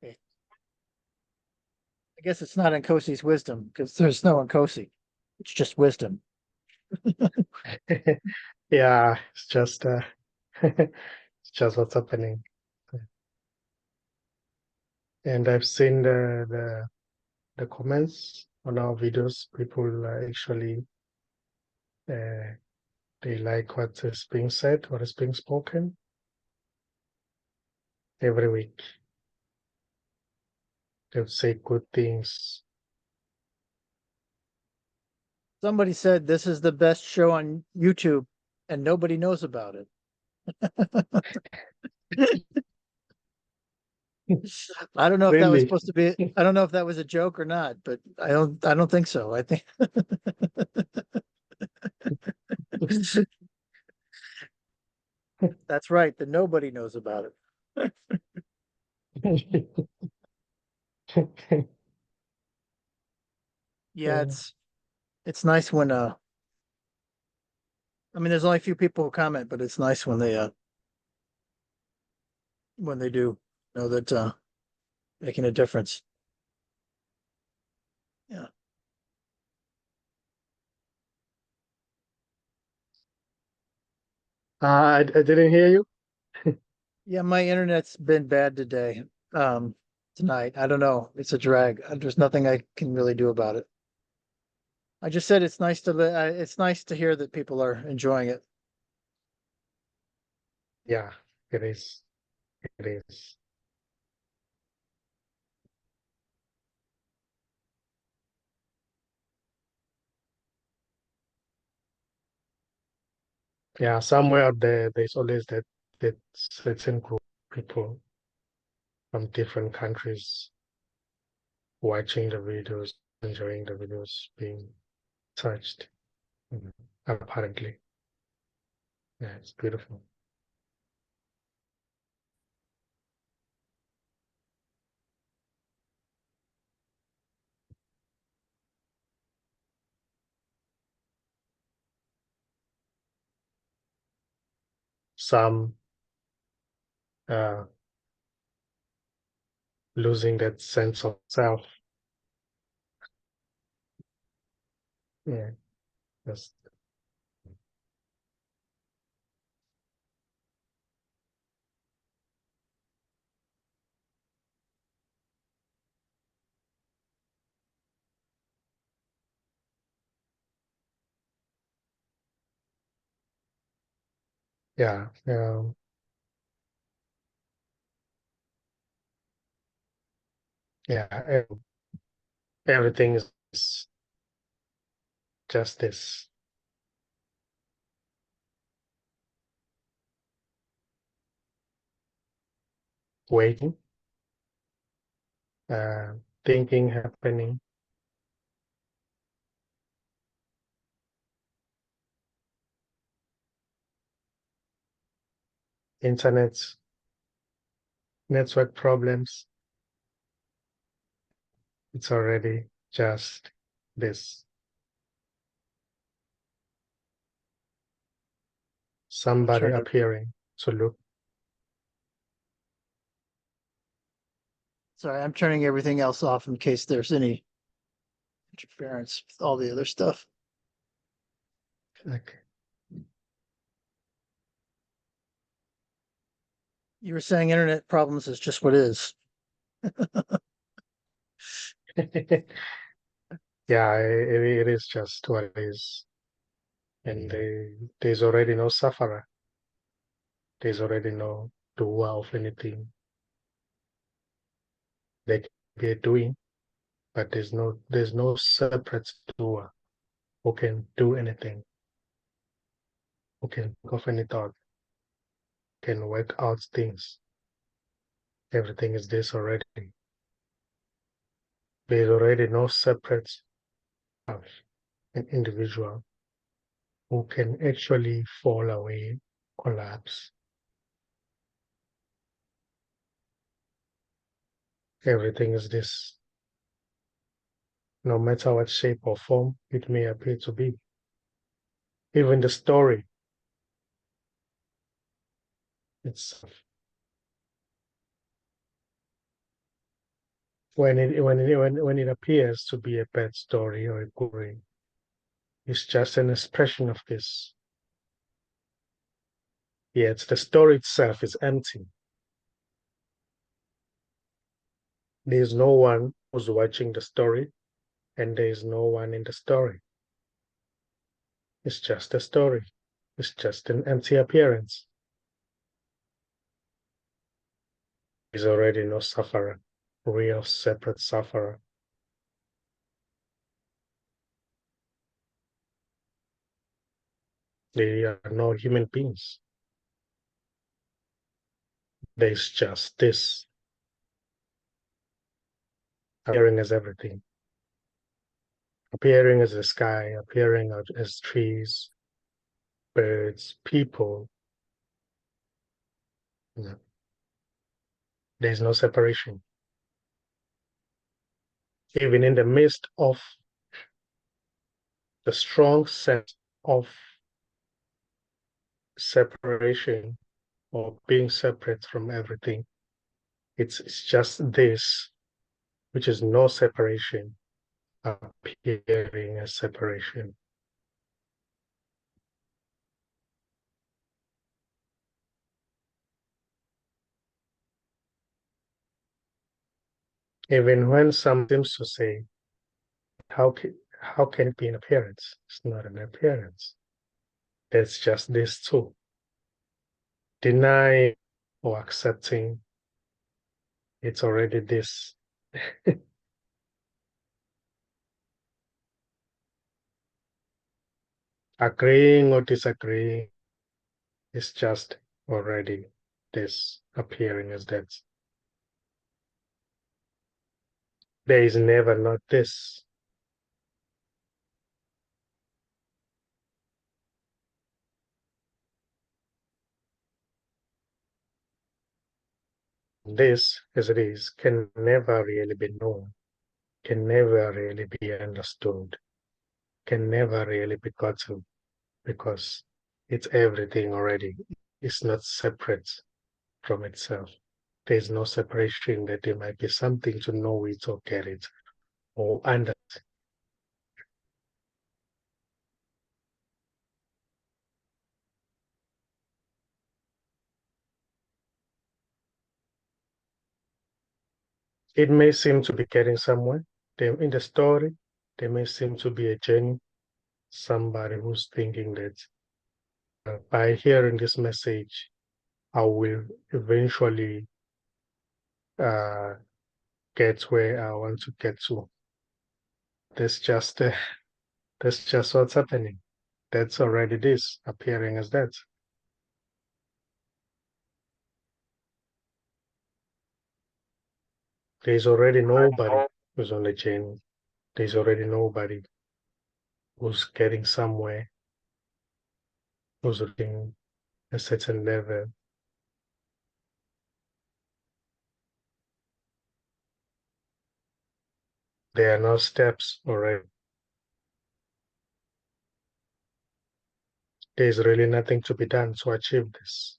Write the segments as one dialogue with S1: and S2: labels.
S1: I guess it's not Nkosi's wisdom because there's no Nkosi. It's just wisdom.
S2: Yeah, it's just it's just what's happening. And I've seen the comments on our videos. People actually uh, they like what is being said, what is being spoken every week. They'll say good things.
S1: Somebody said this is the best show on YouTube and nobody knows about it. I don't know if that was
S2: Really?
S1: supposed to be, I don't know if that was a joke or not, but I don't think so. I think that's right, that nobody knows about it. Yeah,
S2: Yeah.
S1: it's nice when I mean there's only a few people who comment, but it's nice when they do know that making a difference. Yeah.
S2: I didn't hear you.
S1: Yeah, my internet's been bad today. Tonight. I don't know. It's a drag. There's nothing I can really do about it. I just said it's nice to hear that people are enjoying it.
S2: Yeah, it is. It is. Yeah, somewhere out there, there's always that certain group of people from different countries watching the videos, enjoying the videos, being touched. Mhm. Apparently, yeah, it's beautiful. Some uh, losing that sense of self. Yeah, that's, yeah, yeah. Everything is just this waiting, uh, thinking happening. Internet network problems. It's already just this. Somebody
S1: Turn it.
S2: appearing to look.
S1: Sorry, I'm turning everything else off in case there's any interference with all the other stuff.
S2: Like,
S1: You were saying internet problems is just what is.
S2: yeah, it is just what it is. And there's already no sufferer. There's already no doer of anything. They can be doing, but there's no separate doer who can do anything, who can think of any thought, can work out things. Everything is this already. There's already no separate of an individual who can actually fall away, collapse. Everything is this, no matter what shape or form it may appear to be. Even the story itself when it appears to be a bad story or a good dream, it's just an expression of this. Yet the story itself is empty. There is no one who's watching the story, and there is no one in the story. It's just a story. It's just an empty appearance. There's already no sufferer, real separate sufferer. They are no human beings. There's just this, appearing as everything, appearing as the sky, appearing as trees, birds, people. There's no separation. Even in the midst of the strong sense of separation or being separate from everything, it's just this, which is no separation, appearing as separation. Even when some seems to say, how can it be an appearance? It's not an appearance. It's just this too. Denying or accepting, it's already this. Agreeing or disagreeing is just already this, appearing as that. There is never not this. This, as it is, can never really be known, can never really be understood, can never really be gotten, because it's everything already. It's not separate from itself. There's no separation that there might be something to know it or get it or under it. It may seem to be getting somewhere. In the story, there may seem to be a journey. Somebody who's thinking that by hearing this message, I will eventually uh, get where I want to get to. That's just uh, that's just what's happening. That's already this, appearing as that. There's already nobody who's on the journey. There's already nobody who's getting somewhere, who's reaching a certain level. There are no steps already. There's really nothing to be done to achieve this.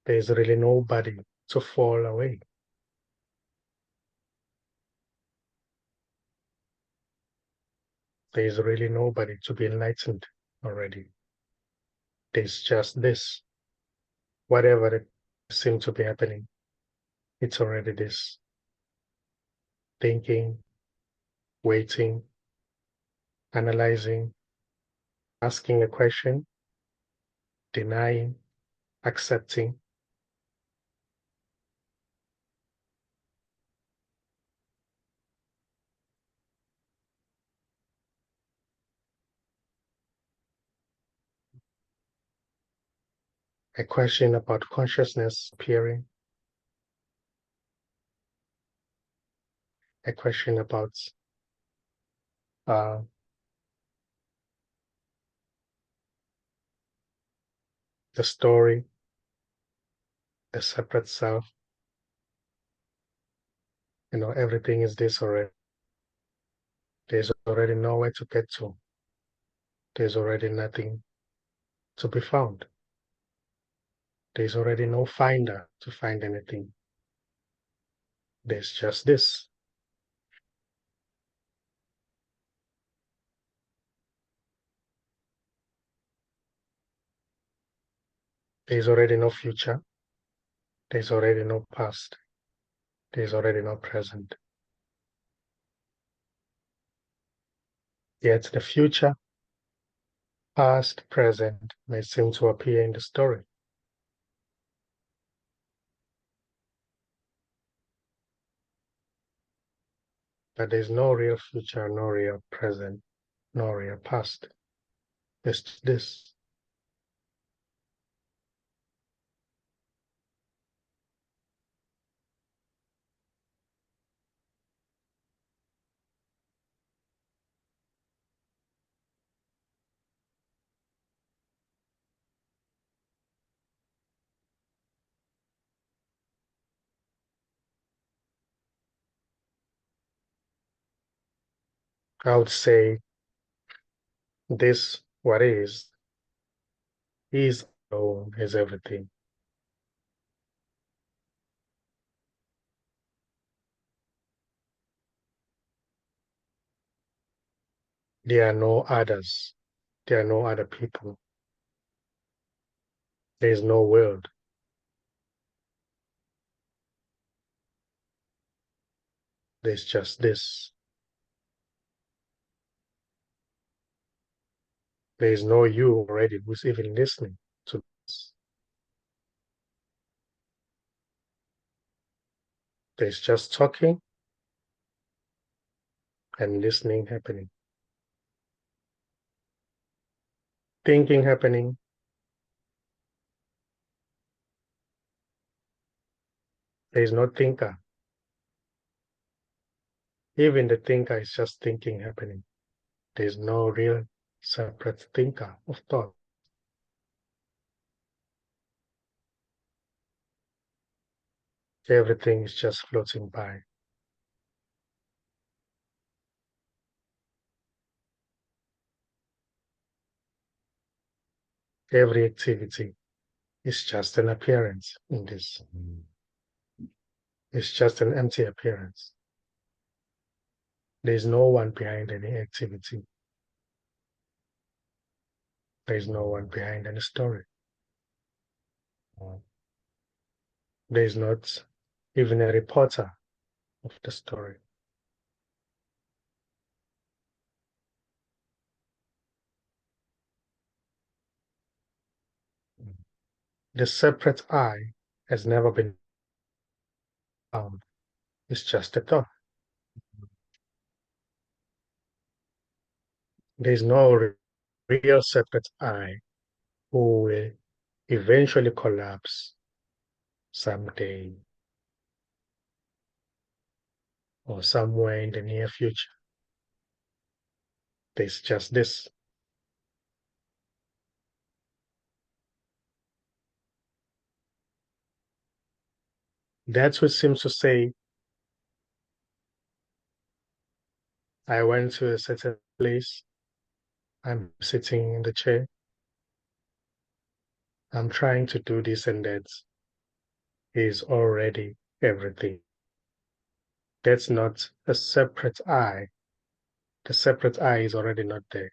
S2: There's really nobody to fall away. There's really nobody to be enlightened already. There's just this. Whatever it seems to be happening, it's already this. Thinking, waiting, analyzing, asking a question, denying, accepting. A question about consciousness appearing, a question about uh, the story, the separate self. Everything is this already. There's already nowhere to get to. There's already nothing to be found. There's already no finder to find anything. There's just this. There's already no future. There's already no past. There's already no present. Yet the future, past, present may seem to appear in the story. But there's no real future, no real present, no real past. It's this. I would say this, what is alone, is everything. There are no others. There are no other people. There is no world. There's just this. There is no you already who's even listening to this. There's just talking and listening happening. Thinking happening. There is no thinker. Even the thinker is just thinking happening. There is no real separate thinker of thought. Everything is just floating by. Every activity is just an appearance in this. It's just an empty appearance. There is no one behind any activity. There is no one behind any story. There is not even a reporter of the story. The separate I has never been found. It's just a thought. There is no real separate I who will eventually collapse someday or somewhere in the near future. There's just this. That's what seems to say, I went to a certain place, I'm sitting in the chair, I'm trying to do this and that is already everything. That's not a separate I. The separate I is already not there.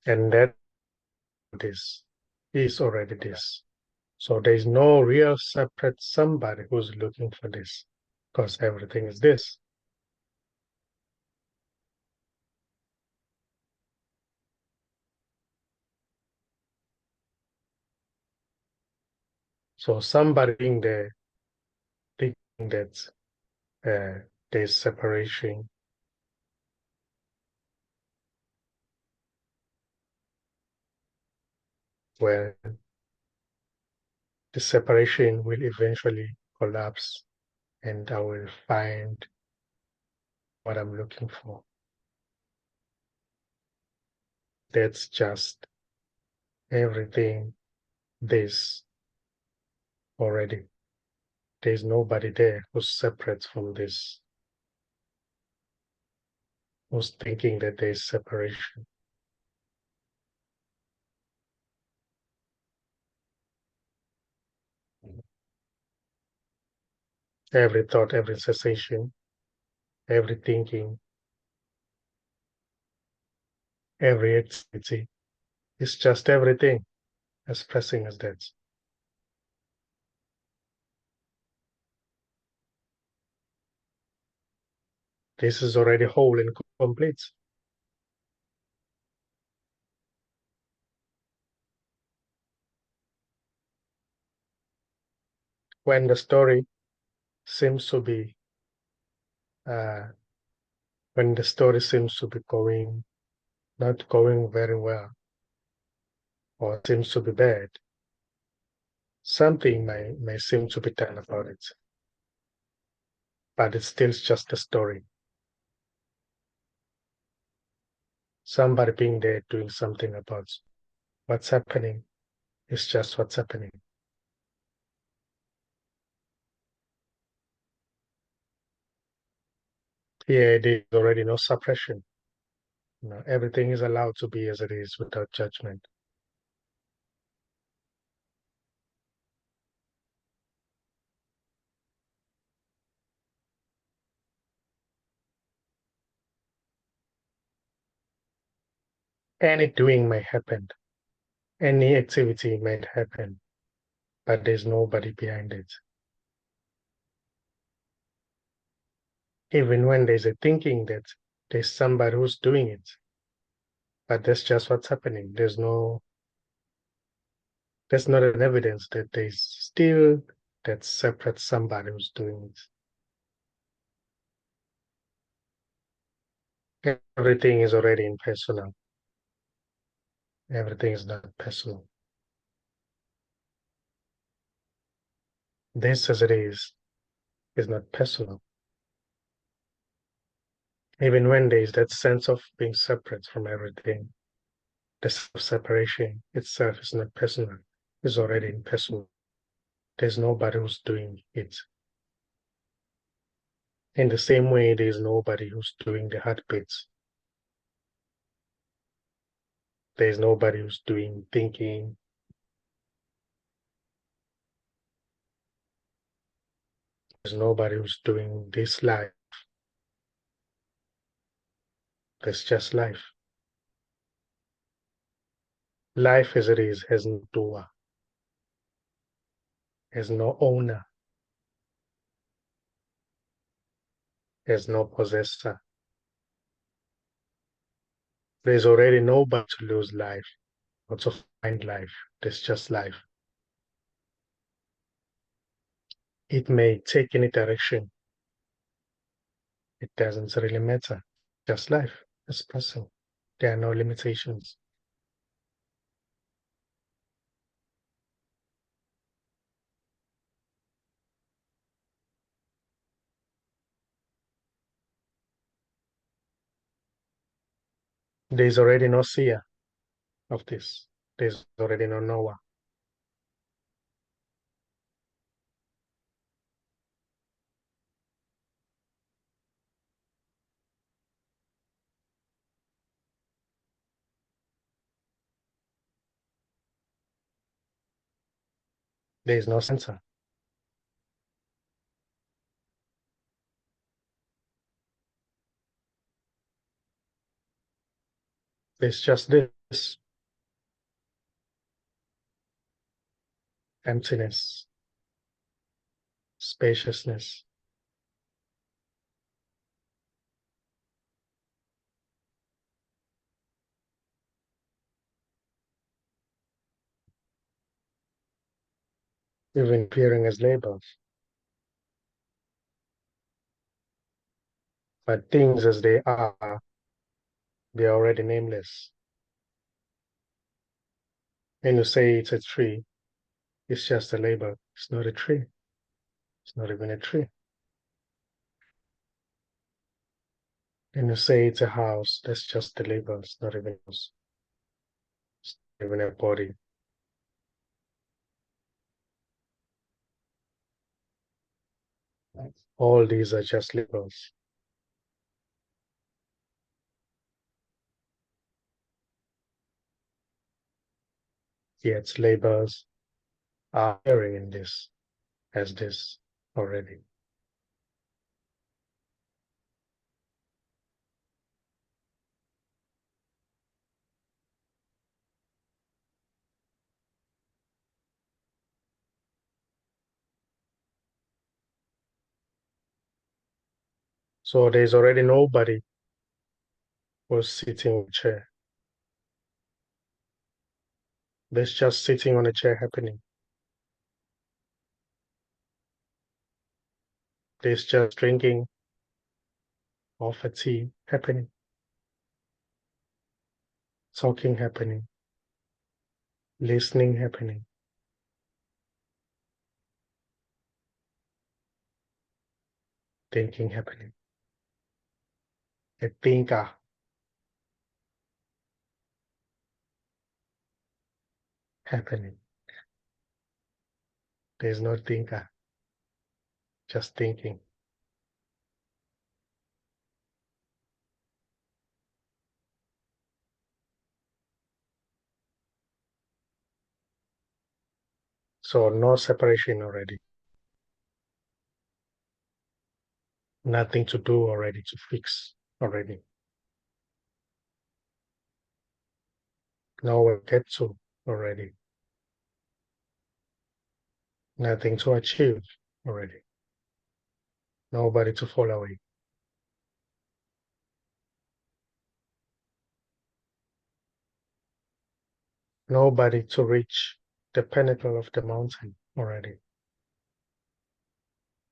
S2: And that this is already this. So there's no real separate somebody who's looking for this, because everything is this. So somebody being there thinking that there's separation, where the separation will eventually collapse and I will find what I'm looking for. That's just everything this already. There's nobody there who's separate from this. who's thinking that there is separation. Every thought, every sensation, every thinking, every activity is just everything expressing as that. This is already whole and complete. When the story seems to be, uh, when the story seems to be not going very well, or seems to be bad, something may seem to be done about it, but it's still just a story. Somebody being there doing something about what's happening is just what's happening. Here, there's already no suppression. Everything is allowed to be as it is without judgment. Any doing may happen, any activity might happen, but there's nobody behind it. Even when there's a thinking that there's somebody who's doing it, but that's just what's happening. There's not an evidence that there's still that separate somebody who's doing it. Everything is already impersonal. Everything is not personal. This as it is not personal. Even when there is that sense of being separate from everything, the separation itself is not personal, it's already impersonal. There's nobody who's doing it. In the same way, there's nobody who's doing the heartbeats. There's nobody who's doing thinking. There's nobody who's doing this life. There's just life. Life as it is has no doer, has no owner, has no possessor. There's already nobody to lose life or to find life. There's just life. It may take any direction. It doesn't really matter. Just life. It's passing. There are no limitations. There's already no seer of this. There's already no knower. There's no censor. There's just this emptiness, spaciousness. Even appearing as labels. But things as they're already nameless. When you say it's a tree, it's just a label. It's not a tree. It's not even a tree. When you say it's a house, that's just the label. It's not even a house. It's not even a body. All these are just labels. yet labels are appearing in this as this already. So there's already nobody who's sitting on a chair. There's just sitting on a chair happening. There's just drinking of a tea happening, talking happening, listening happening, thinking happening. A thinker happening. There's no thinker, just thinking. So no separation already. Nothing to do already, to fix already. Nowhere to get to already. Nothing to achieve already. Nobody to fall away. Nobody to reach the pinnacle of the mountain already.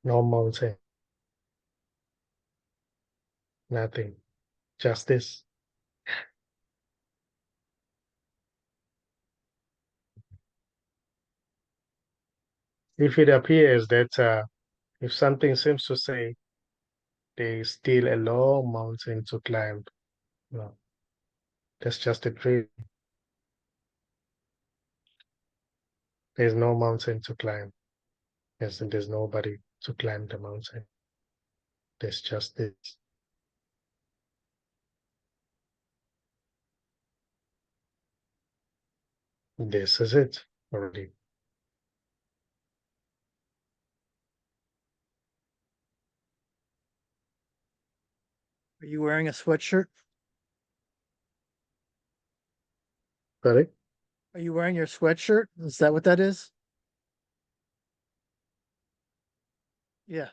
S2: No mountain. Nothing. Just this. If it appears that if something seems to say there's still a long mountain to climb, no, that's just a dream. There's no mountain to climb. There's nobody to climb the mountain. There's just this. This is it already.
S1: Are you wearing a sweatshirt?
S2: Correct?
S1: Are you wearing your sweatshirt? Is that what that is? Yeah.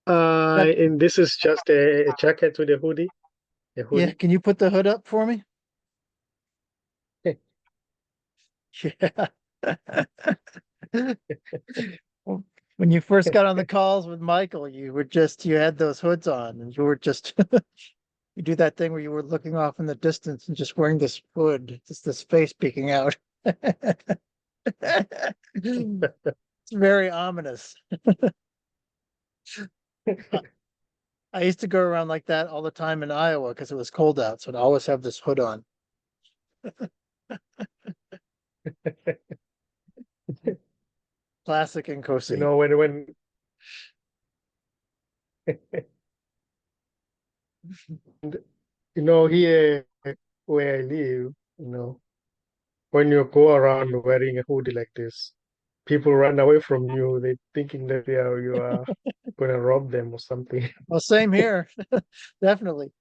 S1: That,
S2: And this is just a jacket with a hoodie. A
S1: yeah.
S2: hoodie.
S1: Can you put the hood up for me? Yeah. Well, when you first got on the calls with Michael, you had those hoods on and you were just you do that thing where you were looking off in the distance and just wearing this hood, just this face peeking out. It's very ominous. I I used to go around like that all the time in Iowa because it was cold out, so I'd always have this hood on. Classic and
S2: You
S1: Nkosi.
S2: know, when you know here where I live, when you go around wearing a hoodie like this, people run away from you. They thinking that you are gonna rob them or something.
S1: Well, same here, definitely.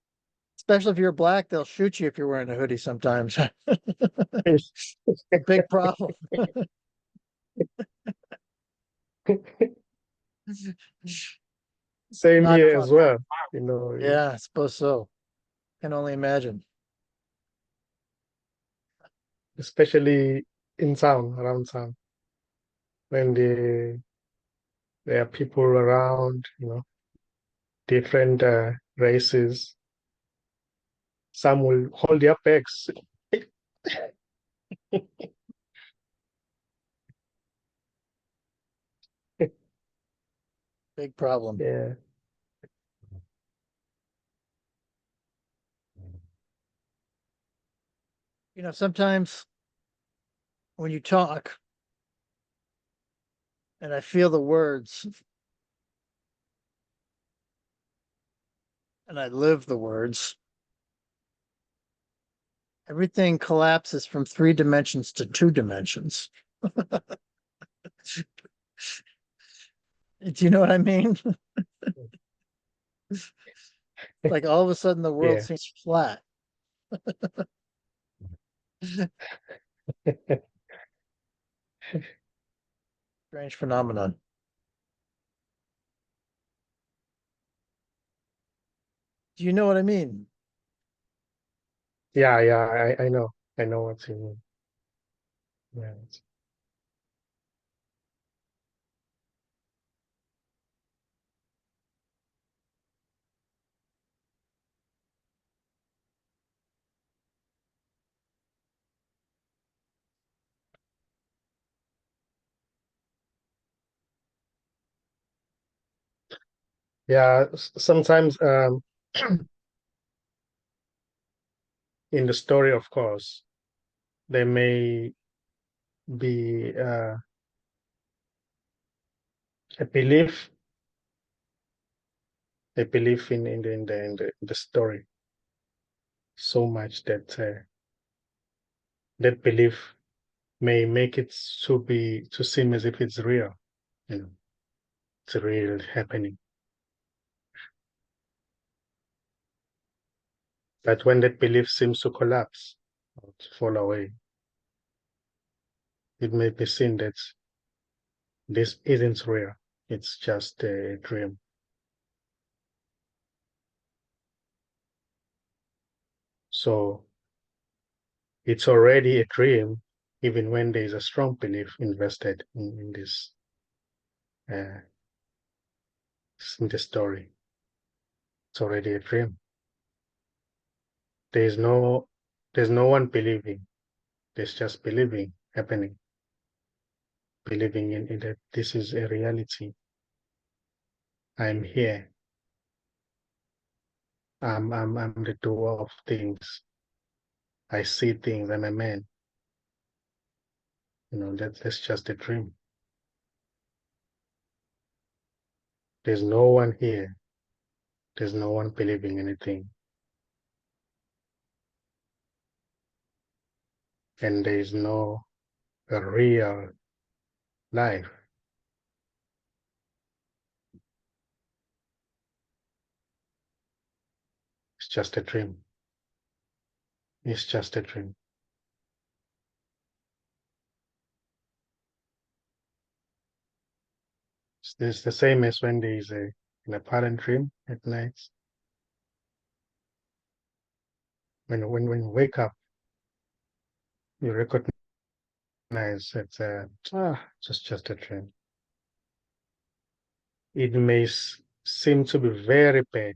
S1: Especially if you're black, they'll shoot you if you're wearing a hoodie sometimes. A big problem.
S2: Same
S1: Not
S2: here
S1: fun.
S2: as well. You know,
S1: Yeah, I suppose so. Can only imagine.
S2: especially in town, around town, when there are people around, different races. Some will hold their bags.
S1: Big problem.
S2: Yeah.
S1: Sometimes when you talk and I feel the words and I live the words, Everything collapses from 3 dimensions to 2 dimensions. Do you know what I mean? Like all of a sudden the world
S2: Yeah.
S1: seems flat. Strange phenomenon. Do you know what I mean?
S2: Yeah, yeah, I know. I know what you mean. Yeah. Yeah, sometimes in the story, of course, there may be a belief, in the story so much that that belief may make it to seem as if it's real, you know, it's real happening. But when that belief seems to collapse or to fall away, it may be seen that this isn't real. It's just a dream. So it's already a dream, even when there is a strong belief invested in this uh, in the story. It's already a dream. There is there's no one believing. There's just believing happening, believing in that this is a reality. I'm here. I'm the doer of things. I see things. I'm a man. That's just a dream. There's no one here. There's no one believing anything. And there is no a real life. It's just a dream. It's just a dream. It's the same as when there is an apparent dream at night. When you wake up, you recognize it's just a dream. It may seem to be very bad,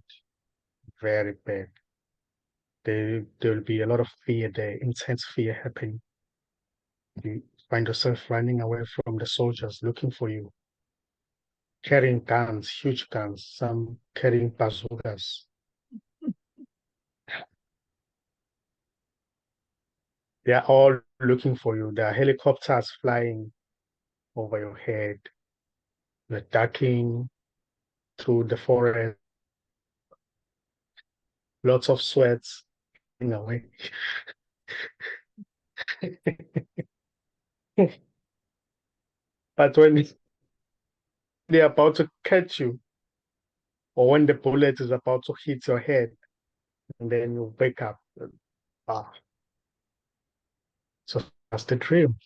S2: very bad. There will be a lot of fear there, intense fear happening. You find yourself running away from the soldiers looking for you, carrying guns, huge guns, some carrying bazookas. They are all looking for you. There are helicopters flying over your head. You're ducking through the forest, lots of sweats in a way. But when they're about to catch you, or when the bullet is about to hit your head, and then you wake up. Ah, so that's the dream.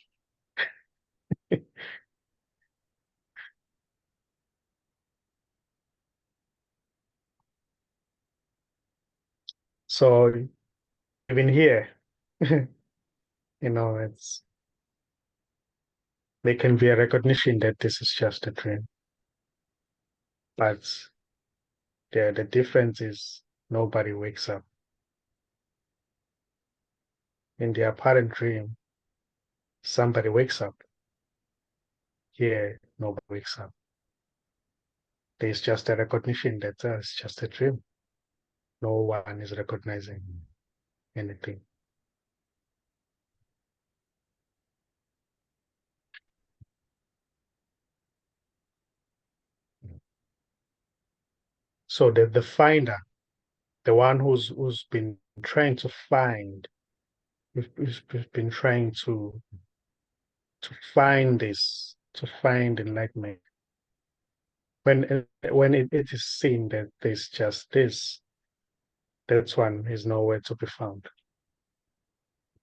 S2: So even here, it's there can be a recognition that this is just a dream. But the difference is nobody wakes up. In the apparent dream, somebody wakes up. Here, nobody wakes up. There's just a recognition that it's just a dream. No one is recognizing anything. So the finder, the one who's been trying to find we've been trying to find this, to find enlightenment. When it is seen that there's just this, that one is nowhere to be found.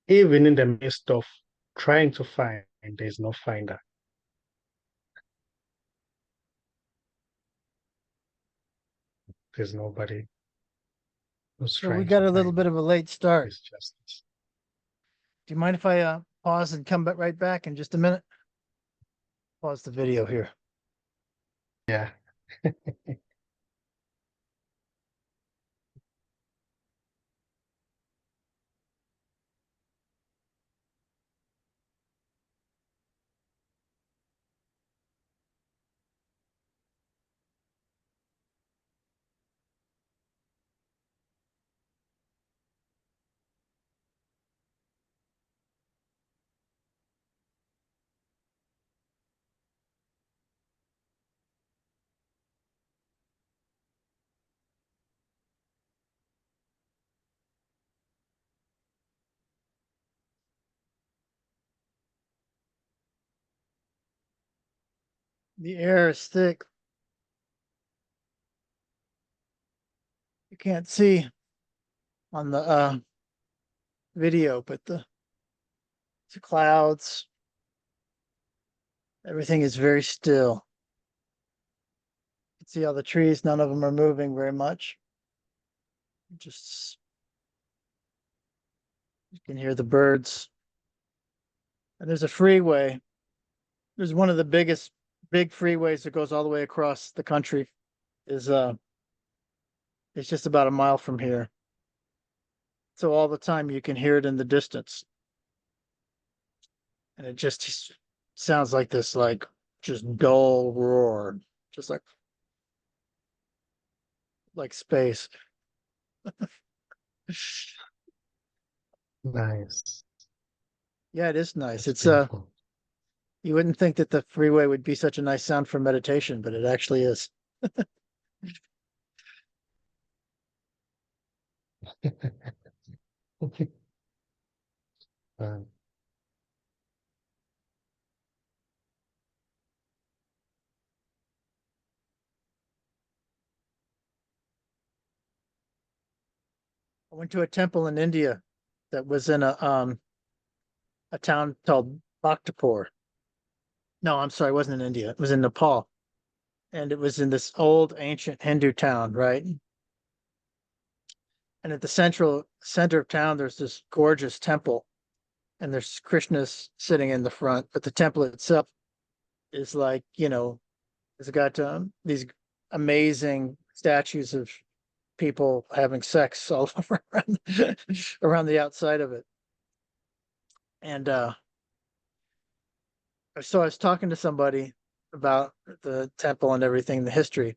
S2: Even in the midst of trying to find, there's no finder. There's nobody who's
S1: So we
S2: trying
S1: got
S2: to
S1: a little
S2: find.
S1: bit of a late start.
S2: It's justice.
S1: Do you mind if I pause and come back right back in just a minute? Pause the video here.
S2: Yeah.
S1: The air is thick. You can't see on the video, but the clouds, everything is very still. You can see all the trees, none of them are moving very much. Just you can hear the birds. And there's a freeway. There's one of the big freeways that goes all the way across the country. Is it's just about a mile from here. So all the time you can hear it in the distance. And it just sounds like this like just dull roar. Just like space.
S2: Nice.
S1: Yeah, it is nice.
S2: That's
S1: It's
S2: beautiful.
S1: you wouldn't think that the freeway would be such a nice sound for meditation, but it actually is.
S2: Uh,
S1: I went to a temple in India that was in a town called Bhaktapur. No, I'm sorry, it wasn't in India. It was in Nepal. And it was in this old ancient Hindu town, right? And at the center of town, there's this gorgeous temple, and there's Krishna's sitting in the front, but the temple itself is like, it's got these amazing statues of people having sex all over around the outside of it. And so I was talking to somebody about the temple and everything, the history,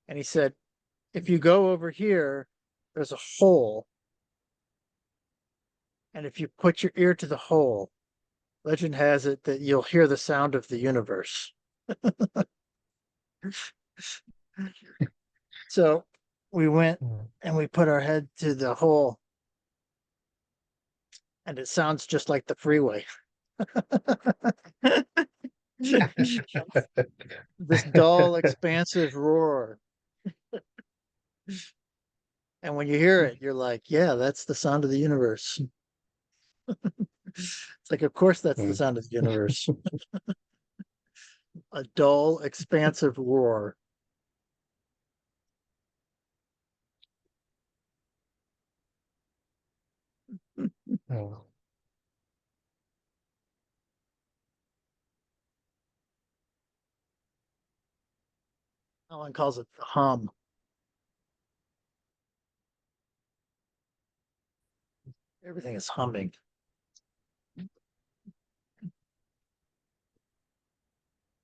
S1: and he said, if you go over here, there's a hole, and if you put your ear to the hole, legend has it that you'll hear the sound of the universe. So we went
S2: mm,
S1: and we put our head to the hole, and it sounds just like the freeway. This dull, expansive roar. And when you hear it, you're like, yeah, that's the sound of the universe. It's like, of course, that's the
S2: mm,
S1: sound of the universe. A dull, expansive roar.
S2: oh,
S1: Alan calls it the hum. Everything is humming.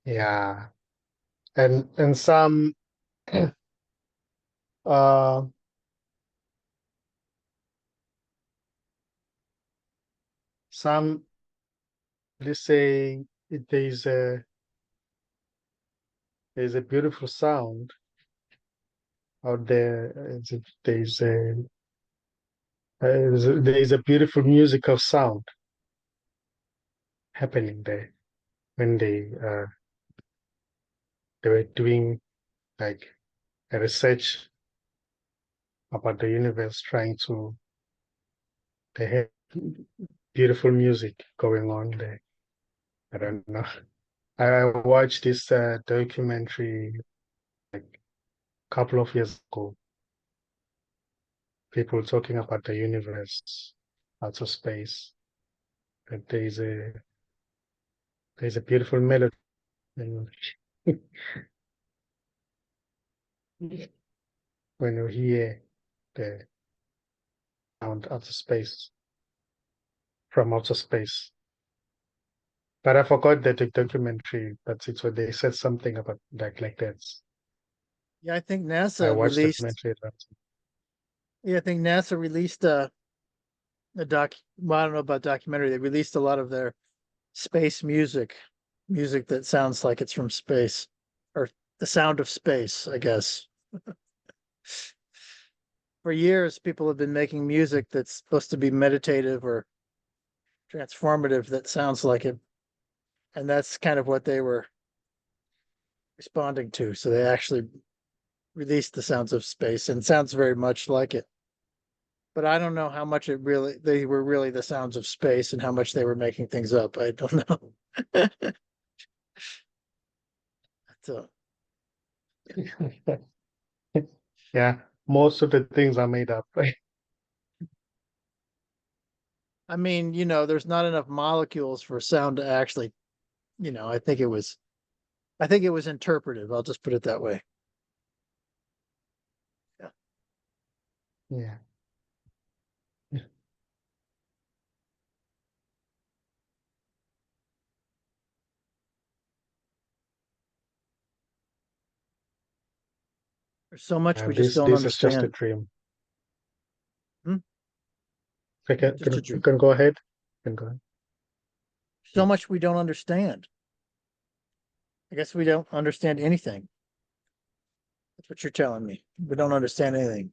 S2: yeah. And uh some they say there's a beautiful sound out there. There's a There is a beautiful music of sound happening there when they were doing like a research about the universe, trying to they had beautiful music going on there. I don't know. I watched this documentary like a couple of years ago. People talking about the universe, outer space. And there's a beautiful melody when when you hear the sound outer space from outer space. But I forgot the documentary, but it's what they said something about like that.
S1: Yeah, I think
S2: I
S1: NASA
S2: watched the
S1: released.
S2: documentary.
S1: Yeah, I think NASA released a doc. Well, I don't know about documentary. They released a lot of their space music, music that sounds like it's from space, or the sound of space, I guess. For years, people have been making music that's supposed to be meditative or transformative that sounds like it, and that's kind of what they were responding to. So they actually released the sounds of space and it sounds very much like it. But I don't know how much it really they were really the sounds of space and how much they were making things up. I don't know. So
S2: Yeah, most of the things are made up.
S1: I mean, there's not enough molecules for sound to actually, I think it was interpretive. I'll just put it that way. Yeah.
S2: Yeah.
S1: There's so much we
S2: And
S1: just
S2: this
S1: don't
S2: this is just a
S1: understand.
S2: dream.
S1: Hmm?
S2: Okay,
S1: Just a
S2: you
S1: dream.
S2: can go ahead. You can go ahead.
S1: So much we don't understand. I guess we don't understand anything. That's what you're telling me. We don't understand anything.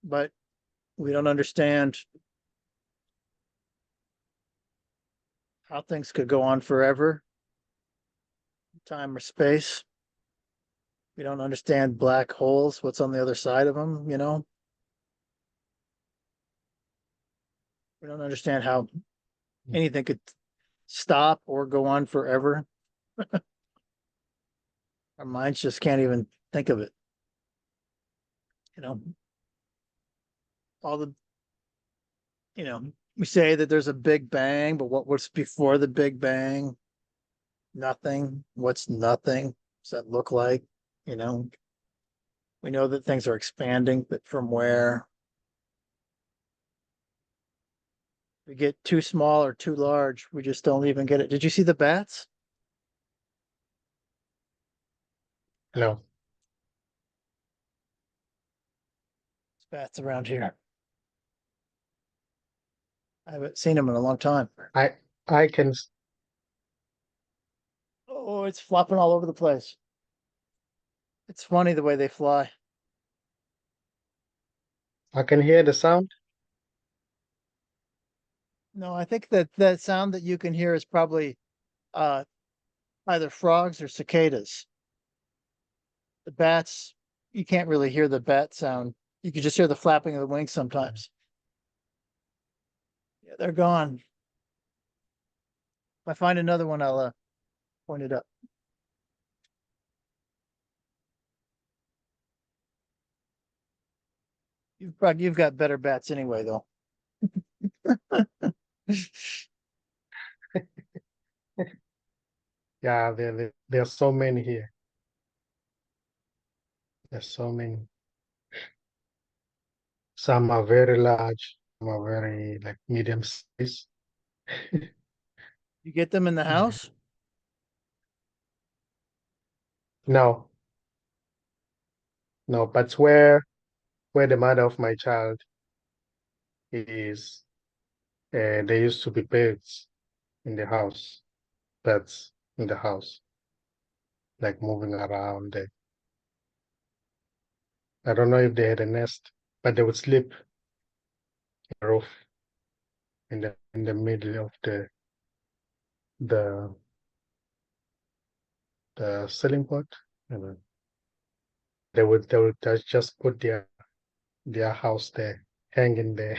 S1: But we don't understand how things could go on forever, time or space. We don't understand black holes, what's on the other side of them. We don't understand how anything could stop or go on forever. Our minds just can't even think of it. You know, all the, we say that there's a big bang, but what was before the big bang? Nothing. What's nothing? Does that look like? You know, we know that things are expanding, but from where? We get too small or too large, we just don't even get it. Did you see the bats?
S2: No,
S1: There's bats around here. I haven't seen them in a long time.
S2: I I can
S1: Oh, it's flopping all over the place. It's funny the way they fly.
S2: I can hear the sound.
S1: No, I think that that sound that you can hear is probably uh either frogs or cicadas. The bats, you can't really hear the bat sound. You can just hear the flapping of the wings sometimes. Yeah, they're gone. If I find another one, I'll point it up. You've got better bats anyway, though.
S2: Yeah, there are so many here. There's so many. Some are very large, some are very like medium size.
S1: You get them in the
S2: Yeah.
S1: house?
S2: No, no, but where the mother of my child is, there used to be birds in the house. Birds in the house, like moving around. I don't know if they had a nest, but they would sleep on the roof in the middle of the the ceiling pot. You know, they would just put their house there, hanging there.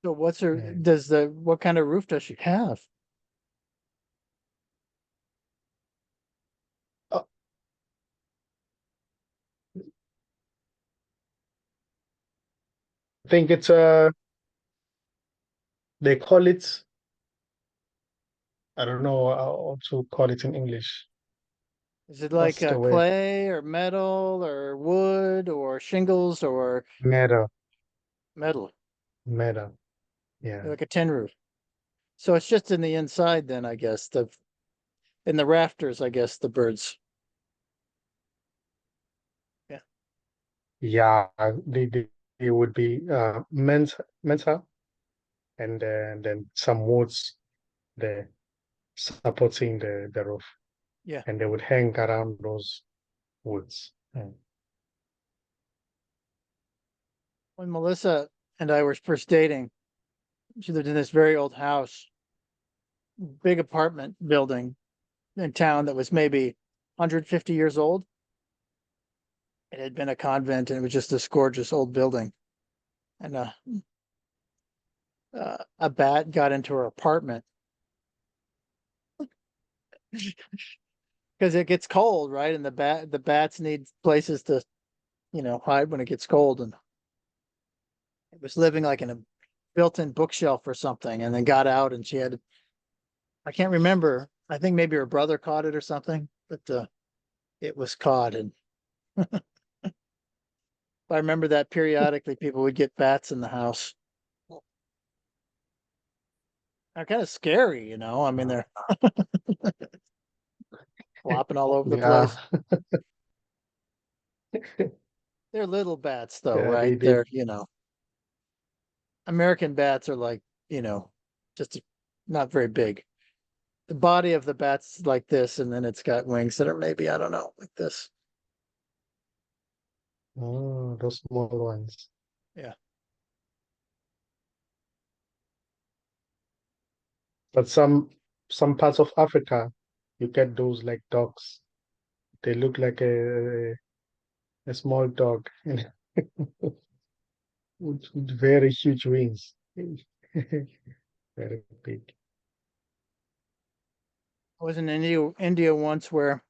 S1: So what's her,
S2: Yeah.
S1: what kind of roof does she have?
S2: Oh, I think it's they call it, I don't know how to call it in English.
S1: Is it like
S2: What's the word?
S1: clay or metal or wood or shingles or
S2: Metal,
S1: metal,
S2: metal. Yeah.
S1: like a tin roof? So it's just in the inside then, I guess, in the rafters, I guess, the birds. Yeah.
S2: Yeah, they would be mental, and then some woods there supporting the roof,
S1: Yeah.
S2: and they would hang around those woods. Mm.
S1: When Melissa and I were first dating, she lived in this very old house, big apartment building in town that was maybe 150 years old. It had been a convent and it was just this gorgeous old building. And a bat got into her apartment because it gets cold, right? And the bats need places to, hide when it gets cold. And it was living like in a built-in bookshelf or something, and then got out and she had, I can't remember. I think maybe her brother caught it or something, but it was caught. And I remember that periodically people would get bats in the house. They're kind of scary, I mean,
S2: Uh,
S1: they're flopping all over the
S2: yeah,
S1: place. They're little bats though,
S2: yeah,
S1: right?
S2: they
S1: They're, American bats are like, you know, just not very big. The body of the bat's like this, and then it's got wings that are maybe, I don't know, like this.
S2: oh, those small ones.
S1: Yeah.
S2: But some parts of Africa, you get those like dogs. They look like a small dog with very huge wings. Very big.
S1: I was in India once where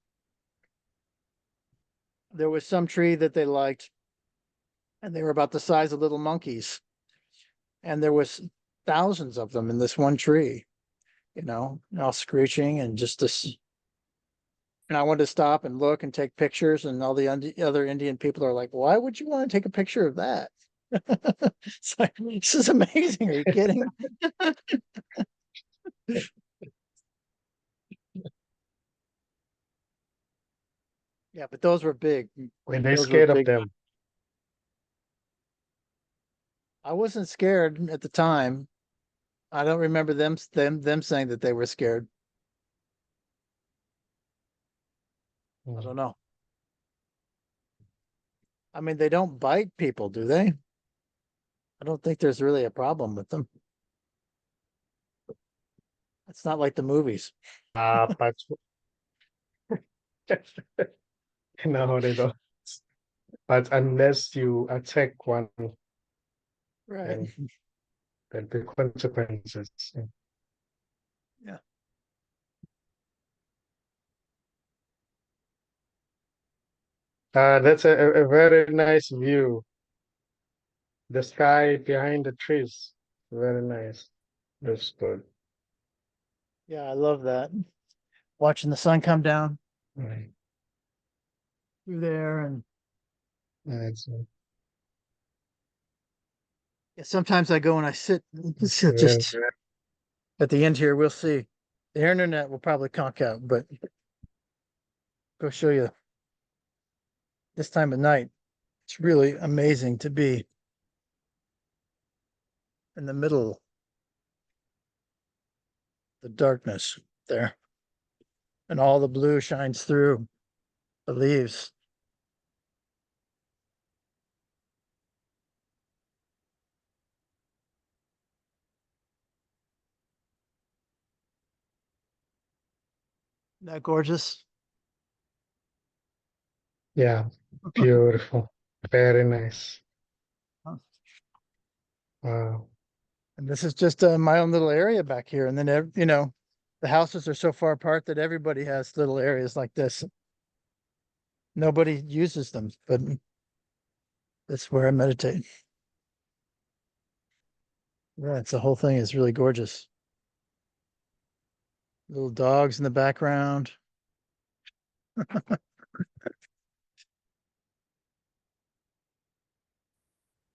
S1: there was some tree that they liked, and they were about the size of little monkeys, and there was thousands of them in this one tree, all screeching and just this. And I wanted to stop and look and take pictures, and all the other Indian people are like, "Why would you want to take a picture of that?" It's like, this is amazing. Are you kidding? Yeah, but those were big.
S2: When they
S1: Those were
S2: scared of
S1: big.
S2: them.
S1: I wasn't scared at the time. I don't remember them saying that they were scared. I
S2: Mm.
S1: don't know. I mean, they don't bite people, do they? I don't think there's really a problem with them. It's not like the movies.
S2: But no, they don't. But unless you attack one,
S1: Right.
S2: then there'll be consequences.
S1: Yeah.
S2: That's a very nice view. The sky behind the trees. Very nice. That's good.
S1: Yeah, I love that. Watching the sun come down
S2: Right.
S1: through there. And
S2: That's
S1: yeah, sometimes I go and I sit
S2: yeah.
S1: just at the end here. We'll see. The internet will probably conk out, but go show you this time of night. It's really amazing to be in the middle of the darkness there, and all the blue shines through the leaves. Isn't that gorgeous?
S2: Yeah, beautiful. Very nice. Wow.
S1: And this is just my own little area back here. And then, the houses are so far apart that everybody has little areas like this. Nobody uses them, but that's where I meditate. Yeah, it's the whole thing is really gorgeous. Little dogs in the background.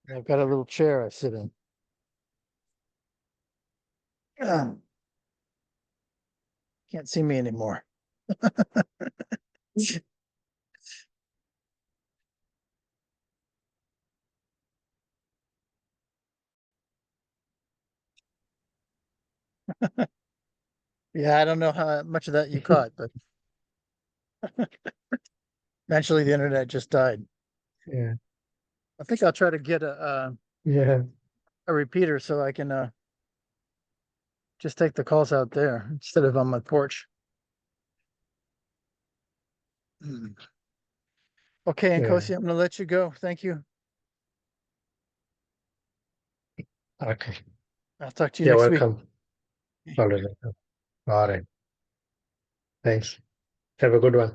S1: I've got a little chair I sit in. Ah, can't see me anymore. Yeah, I don't know how much of that you caught, but eventually the internet just died.
S2: Yeah,
S1: I think I'll try to get
S2: yeah,
S1: a repeater so I can just take the calls out there instead of on my porch. Mm. Okay,
S2: yeah.
S1: Nkosi, I'm gonna let you go. Thank you.
S2: Okay.
S1: I'll talk to you
S2: You're
S1: next week.
S2: welcome. Always welcome. All right. Thanks. Have a good one.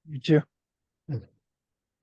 S1: You too.